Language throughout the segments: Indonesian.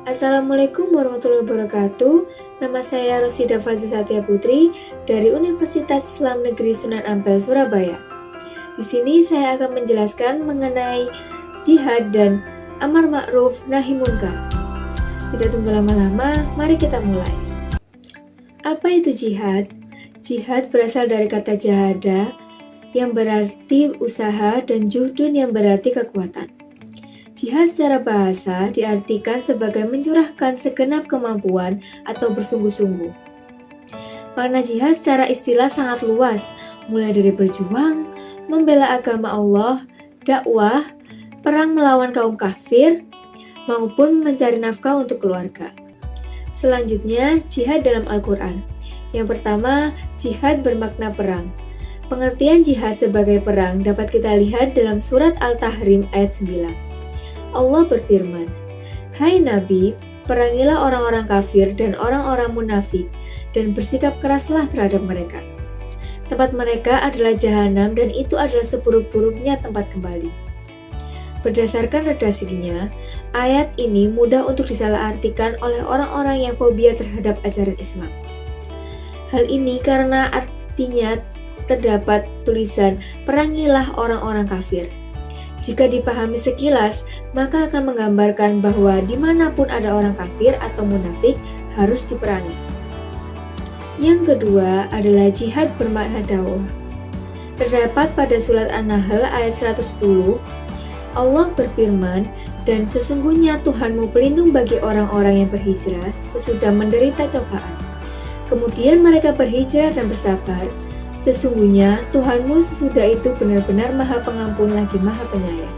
Assalamualaikum warahmatullahi wabarakatuh. Nama saya Rosida Fazil Satya Putri dari Universitas Islam Negeri Sunan Ampel, Surabaya. Di sini saya akan menjelaskan mengenai jihad dan amar ma'ruf nahi munkar. Tidak tunggu lama-lama, mari kita mulai. Apa itu jihad? Jihad berasal dari kata jahada yang berarti usaha dan juhdun yang berarti kekuatan. Jihad secara bahasa diartikan sebagai mencurahkan segenap kemampuan atau bersungguh-sungguh. Makna jihad secara istilah sangat luas, mulai dari berjuang, membela agama Allah, dakwah, perang melawan kaum kafir, maupun mencari nafkah untuk keluarga. Selanjutnya, jihad dalam Al-Quran. Yang pertama, jihad bermakna perang. Pengertian jihad sebagai perang dapat kita lihat dalam surat Al-Tahrim ayat 9. Allah berfirman, "Hai Nabi, perangilah orang-orang kafir dan orang-orang munafik dan bersikap keraslah terhadap mereka. Tempat mereka adalah jahanam dan itu adalah seburuk-buruknya tempat kembali." Berdasarkan redaksinya, ayat ini mudah untuk disalahartikan oleh orang-orang yang fobia terhadap ajaran Islam. Hal ini karena artinya terdapat tulisan perangilah orang-orang kafir. Jika dipahami sekilas, maka akan menggambarkan bahwa dimanapun ada orang kafir atau munafik harus diperangi. Yang kedua adalah jihad bermakna dakwah. Terdapat pada surat An-Nahl ayat 110, Allah berfirman, "Dan sesungguhnya Tuhanmu pelindung bagi orang-orang yang berhijrah sesudah menderita cobaan. Kemudian mereka berhijrah dan bersabar. Sesungguhnya Tuhanmu sesudah itu benar-benar Maha Pengampun lagi Maha Penyayang."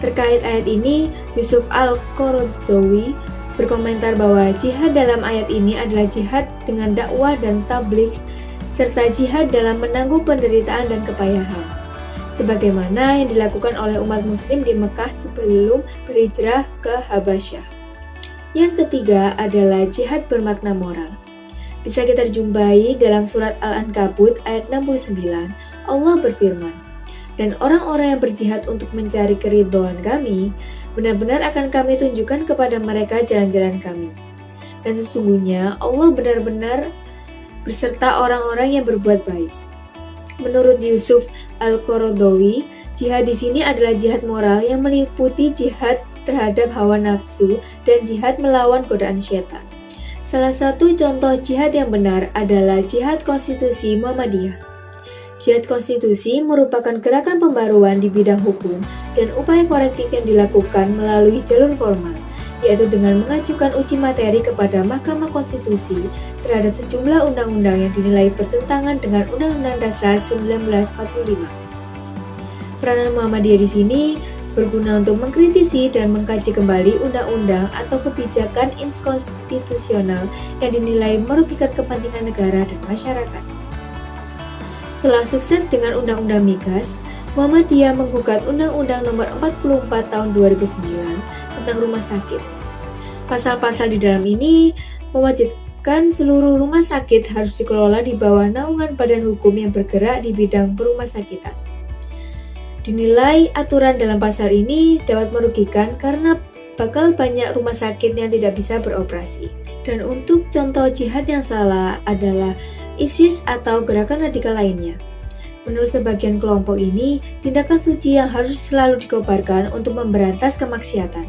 Terkait ayat ini, Yusuf Al-Qaradawi berkomentar bahwa jihad dalam ayat ini adalah jihad dengan dakwah dan tabligh serta jihad dalam menanggung penderitaan dan kepayahan, sebagaimana yang dilakukan oleh umat muslim di Mekah sebelum berhijrah ke Habasyah. Yang ketiga adalah jihad bermakna moral. Bisa kita jumpai dalam surat Al-Ankabut ayat 69, Allah berfirman, "Dan orang-orang yang berjihad untuk mencari keridhaan kami, benar-benar akan kami tunjukkan kepada mereka jalan-jalan kami. Dan sesungguhnya Allah benar-benar berserta orang-orang yang berbuat baik." Menurut Yusuf Al-Qaradawi, jihad di sini adalah jihad moral yang meliputi jihad terhadap hawa nafsu dan jihad melawan godaan syaitan. Salah satu contoh jihad yang benar adalah jihad konstitusi Muhammadiyah. Jihad konstitusi merupakan gerakan pembaruan di bidang hukum dan upaya korektif yang dilakukan melalui jalur formal, yaitu dengan mengajukan uji materi kepada Mahkamah Konstitusi terhadap sejumlah undang-undang yang dinilai bertentangan dengan Undang-Undang Dasar 1945. Peranan Muhammadiyah di sini berguna untuk mengkritisi dan mengkaji kembali undang-undang atau kebijakan inkonstitusional yang dinilai merugikan kepentingan negara dan masyarakat. Setelah sukses dengan Undang-Undang Migas, Muhammadiyah menggugat Undang-Undang Nomor 44 Tahun 2009 tentang rumah sakit. Pasal-pasal di dalam ini mewajibkan seluruh rumah sakit harus dikelola di bawah naungan badan hukum yang bergerak di bidang perumahsakitan. Dinilai aturan dalam pasal ini dapat merugikan karena bakal banyak rumah sakit yang tidak bisa beroperasi. Dan untuk contoh jihad yang salah adalah ISIS atau gerakan radikal lainnya. Menurut sebagian kelompok ini, tindakan suci yang harus selalu dikobarkan untuk memberantas kemaksiatan.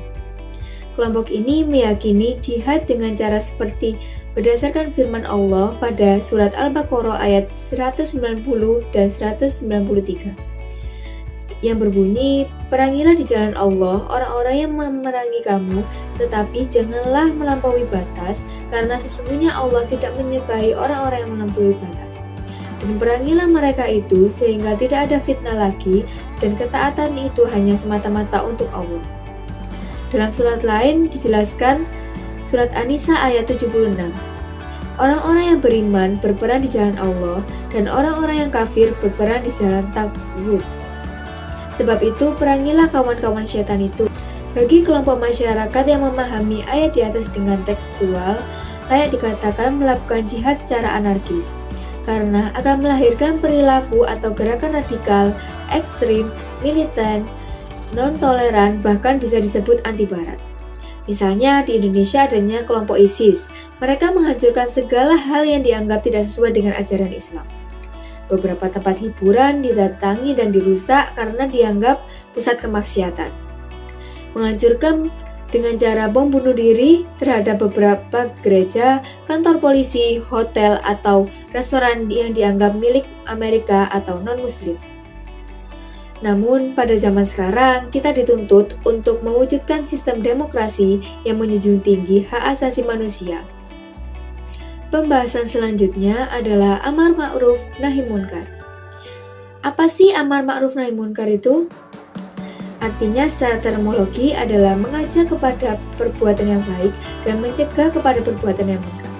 Kelompok ini meyakini jihad dengan cara seperti berdasarkan firman Allah pada surat Al-Baqarah ayat 190 dan 193. Yang berbunyi, "Perangilah di jalan Allah orang-orang yang memerangi kamu, tetapi janganlah melampaui batas, karena sesungguhnya Allah tidak menyukai orang-orang yang melampaui batas. Dan perangilah mereka itu sehingga tidak ada fitnah lagi, dan ketaatan itu hanya semata-mata untuk Allah." Dalam surat lain dijelaskan, surat An-Nisa ayat 76. Orang-orang yang beriman berperan di jalan Allah, dan orang-orang yang kafir berperan di jalan tagut. Sebab itu, perangilah kawan-kawan syaitan itu. Bagi kelompok masyarakat yang memahami ayat di atas dengan tekstual, layak dikatakan melakukan jihad secara anarkis, karena akan melahirkan perilaku atau gerakan radikal, ekstrim, militan, non-toleran, bahkan bisa disebut anti-barat. Misalnya di Indonesia adanya kelompok ISIS. Mereka menghancurkan segala hal yang dianggap tidak sesuai dengan ajaran Islam. Beberapa tempat hiburan didatangi dan dirusak karena dianggap pusat kemaksiatan. Menghancurkan dengan cara bom bunuh diri terhadap beberapa gereja, kantor polisi, hotel, atau restoran yang dianggap milik Amerika atau non-Muslim. Namun, pada zaman sekarang, kita dituntut untuk mewujudkan sistem demokrasi yang menjunjung tinggi hak asasi manusia. Pembahasan selanjutnya adalah amar ma'ruf nahi munkar. Apa sih amar ma'ruf nahi munkar itu? Artinya secara terminologi adalah mengajak kepada perbuatan yang baik dan mencegah kepada perbuatan yang munkar.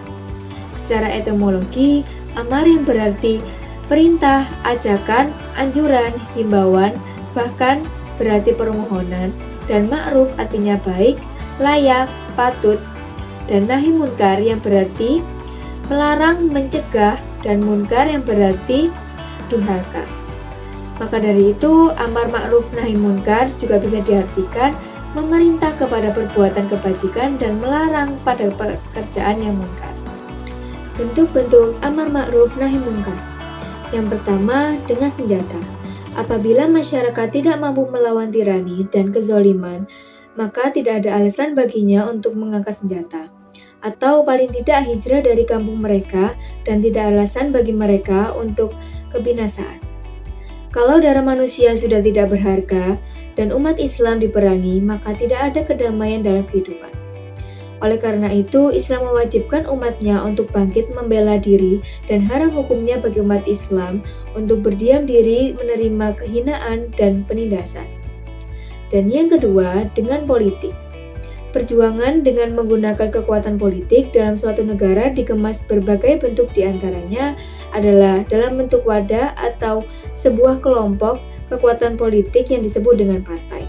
Secara etimologi, amar yang berarti perintah, ajakan, anjuran, himbauan, bahkan berarti permohonan, dan ma'ruf artinya baik, layak, patut, dan nahi munkar yang berarti melarang, mencegah, dan munkar yang berarti durhaka. Maka dari itu, amar ma'ruf nahi munkar juga bisa diartikan memerintah kepada perbuatan kebajikan dan melarang pada pekerjaan yang munkar. Bentuk-bentuk amar ma'ruf nahi munkar. Yang pertama, dengan senjata. Apabila masyarakat tidak mampu melawan tirani dan kezaliman, maka tidak ada alasan baginya untuk mengangkat senjata. Atau paling tidak hijrah dari kampung mereka dan tidak alasan bagi mereka untuk kebinasaan. Kalau darah manusia sudah tidak berharga dan umat Islam diperangi, maka tidak ada kedamaian dalam kehidupan. Oleh karena itu, Islam mewajibkan umatnya untuk bangkit membela diri dan haram hukumnya bagi umat Islam untuk berdiam diri menerima kehinaan dan penindasan. Dan yang kedua, dengan politik. Perjuangan dengan menggunakan kekuatan politik dalam suatu negara dikemas berbagai bentuk, diantaranya adalah dalam bentuk wadah atau sebuah kelompok kekuatan politik yang disebut dengan partai.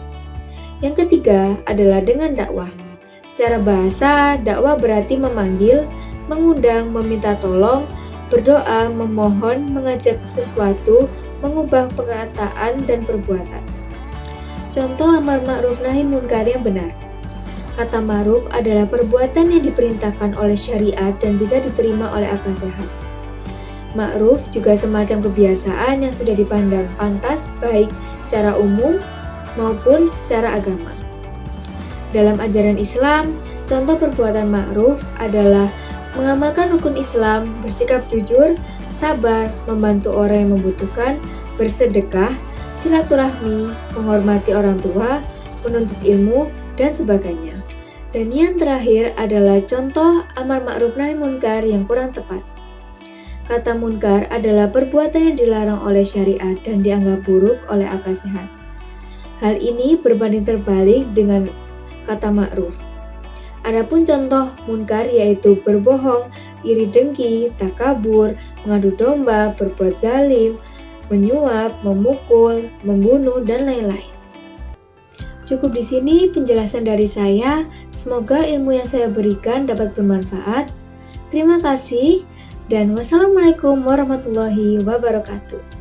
Yang ketiga adalah dengan dakwah. Secara bahasa, dakwah berarti memanggil, mengundang, meminta tolong, berdoa, memohon, mengajak sesuatu, mengubah perkataan dan perbuatan. Contoh amar ma'ruf nahi munkar yang benar. Kata ma'ruf adalah perbuatan yang diperintahkan oleh syariat dan bisa diterima oleh akal sehat. Ma'ruf juga semacam kebiasaan yang sudah dipandang pantas baik secara umum maupun secara agama. Dalam ajaran Islam, contoh perbuatan ma'ruf adalah mengamalkan rukun Islam, bersikap jujur, sabar, membantu orang yang membutuhkan, bersedekah, silaturahmi, menghormati orang tua, menuntut ilmu, dan sebagainya. Dan yang terakhir adalah contoh amar ma'ruf nahi munkar yang kurang tepat. Kata munkar adalah perbuatan yang dilarang oleh syariat dan dianggap buruk oleh akal sehat. Hal ini berbanding terbalik dengan kata ma'ruf. Adapun contoh munkar yaitu berbohong, iri dengki, takabur, mengadu domba, berbuat zalim, menyuap, memukul, membunuh, dan lain-lain. Cukup di sini penjelasan dari saya. Semoga ilmu yang saya berikan dapat bermanfaat. Terima kasih dan wassalamualaikum warahmatullahi wabarakatuh.